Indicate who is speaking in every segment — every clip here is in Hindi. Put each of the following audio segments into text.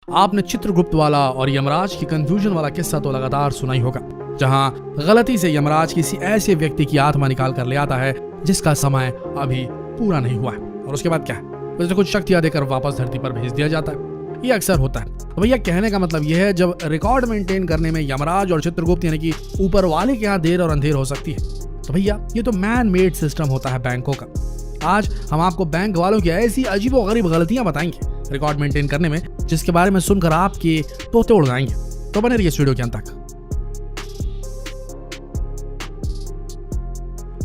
Speaker 1: आपने चित्रगुप्त वाला और यमराज की कंफ्यूजन वाला किस्सा तो लगातार सुना ही होगा, जहां गलती से यमराज किसी ऐसे व्यक्ति की आत्मा निकाल कर ले आता है जिसका समय अभी पूरा नहीं हुआ है, और उसके बाद क्या है, उसे कुछ शक्तियां देकर वापस धरती पर भेज दिया जाता है। ये अक्सर होता है। तो भैया कहने का मतलब यह है, जब रिकॉर्ड मेंटेन करने में यमराज और चित्रगुप्त यानी कि ऊपर वाले के यहाँ देर और अंधेर हो सकती है, तो भैया ये तो मैन मेड सिस्टम होता है बैंकों का। आज हम आपको बैंक वालों की ऐसी अजीबोगरीब गलतियां बताएंगे रिकॉर्ड मेंटेन करने में, जिसके बारे में सुनकर आपके तोते उड़ जाएंगे। तो बने रहिए इस वीडियो के अंत तक।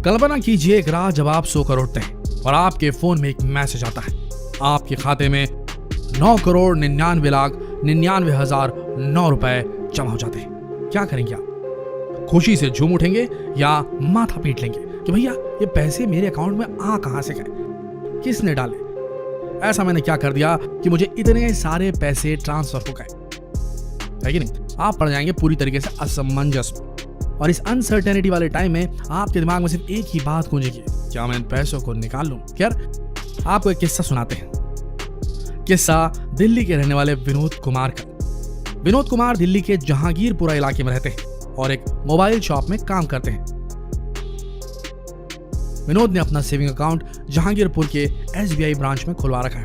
Speaker 1: कल्पना कीजिए एक रात जब आप सोकर उठते हैं और आपके फोन में एक मैसेज आता है, आपके खाते में 9,99,99,009 रुपए जमा हो जाते हैं। क्या करेंगे आप? खुशी से झूम उठेंगे या माथा पीट लेंगे कि भैया ये पैसे मेरे अकाउंट में कहां से गए, किसने डाले, ऐसा मैंने क्या कर दिया कि मुझे इतने सारे पैसे ट्रांसफर हो गए, है कि नहीं? आप पड़ जाएंगे पूरी तरीके से असमंजस में, और इस अनसर्टेनिटी वाले टाइम में आपके दिमाग में सिर्फ एक ही बात गूंजेगी, क्या मैं इन पैसों को निकाल लूं? खैर, आपको एक किस्सा सुनाते हैं। किस्सा दिल्ली के रहने वाले विनोद कुमार का। विनोद कुमार दिल्ली के जहांगीरपुरा इलाके में रहते हैं और एक मोबाइल शॉप में काम करते हैं। विनोद ने अपना सेविंग अकाउंट जहांगीरपुर के SBI ब्रांच में खुलवा रखा है।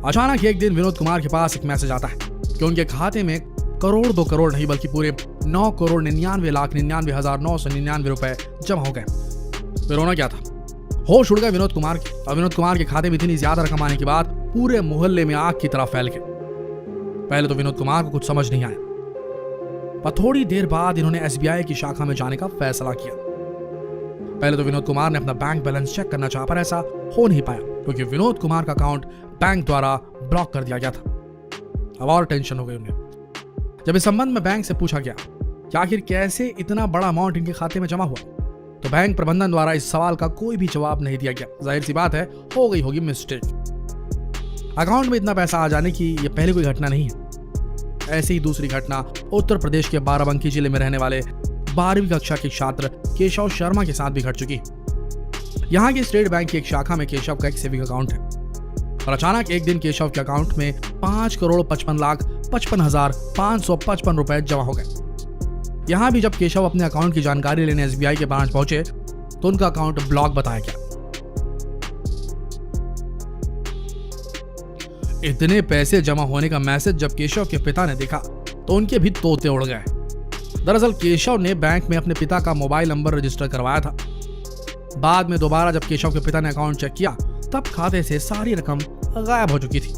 Speaker 1: अचानक एक दिन विनोद कुमार के पास एक मैसेज आता है कि उनके खाते में करोड़ 2 करोड़ नहीं बल्कि पूरे 9,99,99,999 रुपए जमा हो गए। फिर होना क्या था? होश उड़ गए विनोद कुमार के, और विनोद कुमार के खाते में इतनी ज्यादा रकम आने के बाद पूरे मोहल्ले में आग की तरह फैल गए। पहले तो विनोद कुमार को कुछ समझ नहीं आया, पर थोड़ी देर बाद इन्होंने SBI की शाखा में जाने का फैसला किया। पहले तो विनोद कुमार ने अपना बैंक बैलेंस चेक करना चाहा, पर ऐसा हो नहीं पाया क्योंकि विनोद कुमार का अकाउंट बैंक द्वारा ब्लॉक कर दिया गया था। अब और टेंशन हो गई उन्हें। जब इस संबंध में बैंक से पूछा गया कि आखिर कैसे इतना बड़ा अमाउंट इनके खाते में जमा हुआ, तो बैंक प्रबंधन द्वारा इस सवाल का कोई भी जवाब नहीं दिया गया। जाहिर सी बात है, हो गई होगी मिस्टेक। अकाउंट में इतना पैसा आ जाने की यह पहली कोई घटना नहीं है। ऐसी ही दूसरी घटना उत्तर प्रदेश के बाराबंकी जिले में रहने वाले 12वीं कक्षा के छात्र केशव शर्मा के साथ भी घट चुकी। यहाँ की स्टेट बैंक की एक शाखा में केशव का एक सेविंग अकाउंट है, और अचानक एक दिन केशव के अकाउंट में 5,55,55,555 रुपए जमा हो गए। यहाँ भी जब केशव अपने अकाउंट की जानकारी लेने SBI के ब्रांच पहुंचे तो उनका अकाउंट ब्लॉक बताया गया। इतने पैसे जमा होने का मैसेज जब केशव के पिता ने देखा तो उनके भी तोते उड़ गए। दरअसल केशव ने बैंक में अपने पिता का मोबाइल नंबर रजिस्टर करवाया था। बाद में दोबारा जब केशव के पिता ने अकाउंट चेक किया तब खाते से सारी रकम गायब हो चुकी थी।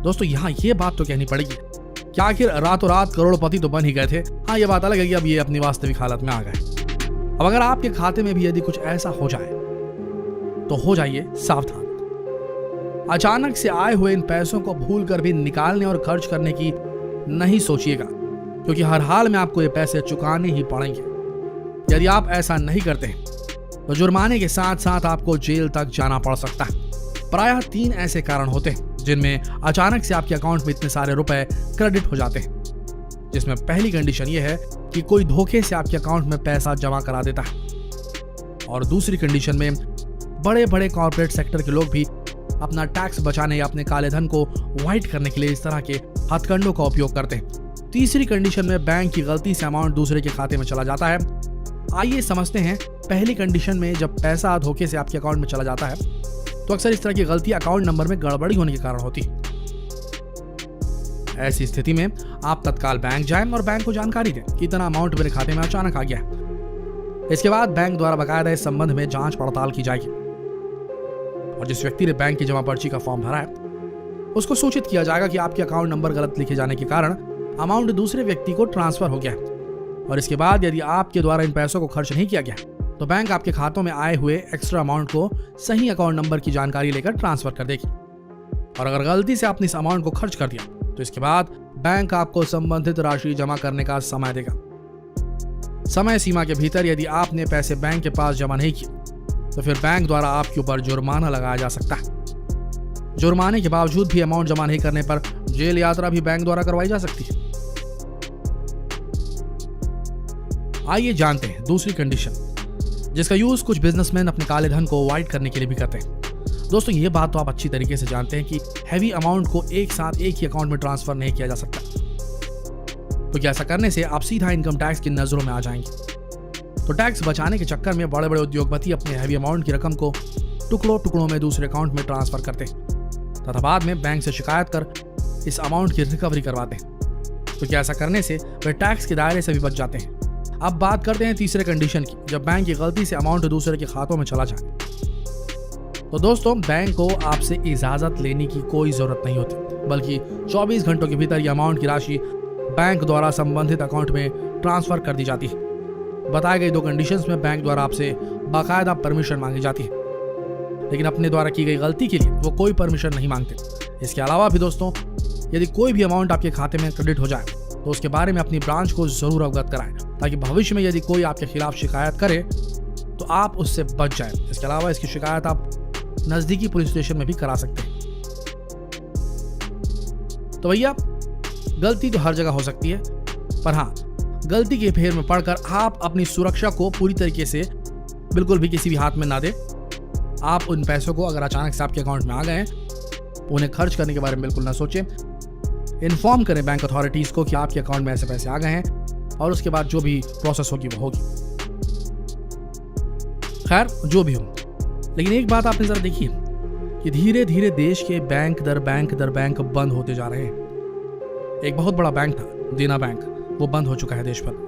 Speaker 1: दोस्तों, यहाँ ये बात तो कहनी पड़ेगी कि आखिर रातों रात करोड़पति तो बन ही गए थे। हाँ, ये बात अलग है कि अब ये अपनी वास्तविक हालत में आ गए। अब अगर आपके खाते में भी यदि कुछ ऐसा हो जाए तो हो जाइए सावधान। अचानक से आए हुए इन पैसों को भूलकर भी निकालने और खर्च करने की नहीं सोचिएगा, क्योंकि हर हाल में आपको ये पैसे चुकाने ही पड़ेंगे। यदि आप ऐसा नहीं करते तो जुर्माने के साथ साथ आपको जेल तक जाना पड़ सकता है। प्रायः 3 ऐसे कारण होते हैं जिनमें अचानक से आपके अकाउंट में इतने सारे रुपए क्रेडिट हो जाते हैं, जिसमें पहली कंडीशन यह है कि कोई धोखे से आपके अकाउंट में पैसा जमा करा देता है, और दूसरी कंडीशन में बड़े बड़े कॉर्पोरेट सेक्टर के लोग भी अपना टैक्स बचाने या अपने काले धन को व्हाइट करने के लिए इस तरह के हथकंडों का उपयोग करते हैं। तीसरी कंडीशन में बैंक की गलती से अमाउंट दूसरे के खाते में चला जाता है। आइए समझते हैं। पहली कंडीशन में जब पैसा धोखे से आपके अकाउंट में चला जाता है तो अक्सर इस तरह की गलती अकाउंट नंबर में गड़बड़ी होने के कारण होती है। ऐसी स्थिति में आप तत्काल बैंक जाएं और बैंक को जानकारी दें कि इतना अमाउंट मेरे खाते में अचानक आ गया है। इसके बाद बैंक द्वारा बकायदा इस संबंध में जांच पड़ताल की जाएगी, और जिस व्यक्ति ने बैंक की जमा पर्ची का फॉर्म भरा है उसको सूचित किया जाएगा कि आपके अकाउंट नंबर गलत लिखे जाने के कारण अमाउंट दूसरे व्यक्ति को ट्रांसफर हो गया है। और इसके बाद यदि आपके द्वारा इन पैसों को खर्च नहीं किया गया तो बैंक आपके खातों में आए हुए एक्स्ट्रा अमाउंट को सही अकाउंट नंबर की जानकारी लेकर ट्रांसफर कर देगी। और अगर गलती से आपने इस अमाउंट को खर्च कर दिया तो इसके बाद बैंक आपको संबंधित राशि जमा करने का समय देगा। समय सीमा के भीतर यदि आपने पैसे बैंक के पास जमा नहीं किए तो फिर बैंक द्वारा आपके ऊपर जुर्माना लगाया जा सकता है। जुर्माने के बावजूद भी अमाउंट जमा नहीं करने पर जेल यात्रा भी बैंक द्वारा करवाई जा सकती है। आइए जानते हैं दूसरी कंडीशन, जिसका यूज कुछ बिजनेसमैन अपने काले धन को व्हाइट करने के लिए भी करते हैं। दोस्तों ये बात तो आप अच्छी तरीके से जानते हैं कि हैवी अमाउंट को एक साथ एक ही अकाउंट में ट्रांसफर नहीं किया जा सकता, तो क्या ऐसा करने से आप सीधा इनकम टैक्स की नजरों में आ जाएंगे। तो टैक्स बचाने के चक्कर में बड़े बड़े उद्योगपति अपने हैवी अमाउंट की रकम को टुकड़ों टुकड़ों में दूसरे अकाउंट में ट्रांसफर करते हैं तथा बाद में बैंक से शिकायत कर इस अमाउंट की रिकवरी करवाते हैं। तो क्या ऐसा करने से वे टैक्स के दायरे से भी बच जाते हैं। अब बात करते हैं तीसरे कंडीशन की, जब बैंक की गलती से अमाउंट दूसरे के खातों में चला जाए। तो दोस्तों बैंक को आपसे इजाजत लेने की कोई जरूरत नहीं होती, बल्कि 24 घंटों के भीतर यह अमाउंट की राशि बैंक द्वारा संबंधित अकाउंट में ट्रांसफर कर दी जाती है। बताए गए 2 कंडीशंस में बैंक द्वारा आपसे बाकायदा परमिशन मांगी जाती है, लेकिन अपने द्वारा की गई गलती के लिए वो कोई परमिशन नहीं मांगते। इसके अलावा भी दोस्तों, यदि कोई भी अमाउंट आपके खाते में क्रेडिट हो जाए तो उसके बारे में अपनी ब्रांच को जरूर अवगत कराएं, ताकि भविष्य में यदि कोई आपके खिलाफ शिकायत करे तो आप उससे बच जाएं। इसके अलावा इसकी शिकायत आप नजदीकी पुलिस स्टेशन में भी करा सकते हैं। तो भैया, गलती तो हर जगह हो सकती है, पर हाँ, गलती के फेर में पड़कर आप अपनी सुरक्षा को पूरी तरीके से बिल्कुल भी किसी भी हाथ में ना दें। आप उन पैसों को अगर अचानक से आपके अकाउंट में आ गए हैं तो उन्हें खर्च करने के बारे में बिल्कुल ना सोचें। इन्फॉर्म करें बैंक अथॉरिटीज को कि आपके अकाउंट में ऐसे पैसे आ गए हैं, और उसके बाद जो भी प्रोसेस होगी वो होगी। खैर, जो भी हो, लेकिन एक बात आपने जरा देखी कि धीरे धीरे देश के बैंक दर बैंक बंद होते जा रहे हैं। एक बहुत बड़ा बैंक था, देना बैंक, वो बंद हो चुका है देश भर।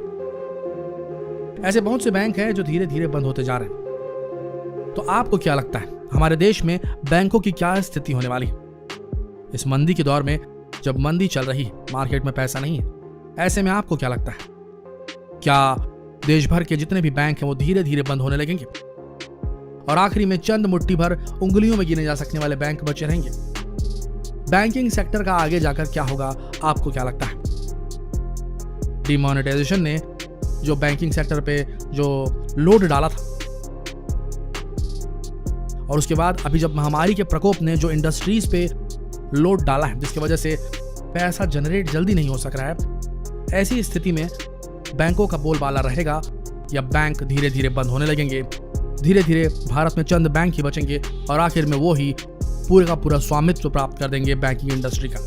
Speaker 1: ऐसे बहुत से बैंक हैं जो धीरे धीरे बंद होते जा रहे हैं। तो आपको क्या लगता है, हमारे देश में बैंकों की क्या स्थिति होने वाली है इस मंदी के दौर में, जब मंदी चल रही है, मार्केट में पैसा नहीं है? ऐसे में आपको क्या लगता है, क्या देश भर के जितने भी बैंक हैं वो धीरे धीरे बंद होने लगेंगे और आखिरी में चंद मुट्ठी भर उंगलियों में गिने जा सकने वाले बैंक बचे रहेंगे? बैंकिंग सेक्टर का आगे जाकर क्या होगा, आपको क्या लगता है? डिमोनेटाइजेशन ने जो बैंकिंग सेक्टर पे जो लोड डाला था, और उसके बाद अभी जब महामारी के प्रकोप ने जो इंडस्ट्रीज पे लोड डाला है, जिसकी वजह से पैसा जनरेट जल्दी नहीं हो सक रहा है, ऐसी स्थिति में बैंकों का बोलबाला रहेगा या बैंक धीरे धीरे बंद होने लगेंगे? धीरे धीरे भारत में चंद बैंक ही बचेंगे और आखिर में वो ही पूरे का पूरा स्वामित्व प्राप्त कर देंगे बैंकिंग इंडस्ट्री का।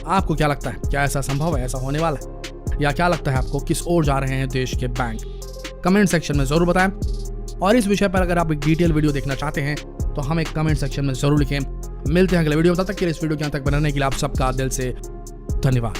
Speaker 1: आपको क्या लगता है, क्या ऐसा संभव है, ऐसा होने वाला है, या क्या लगता है आपको, किस ओर जा रहे हैं देश के बैंक? कमेंट सेक्शन में जरूर बताएं। और इस विषय पर अगर आप एक डिटेल वीडियो देखना चाहते हैं तो हमें कमेंट सेक्शन में जरूर लिखें। मिलते हैं अगले वीडियो में, तब तक के लिए इस वीडियो के अंत तक बनाने के लिए आप सबका दिल से धन्यवाद।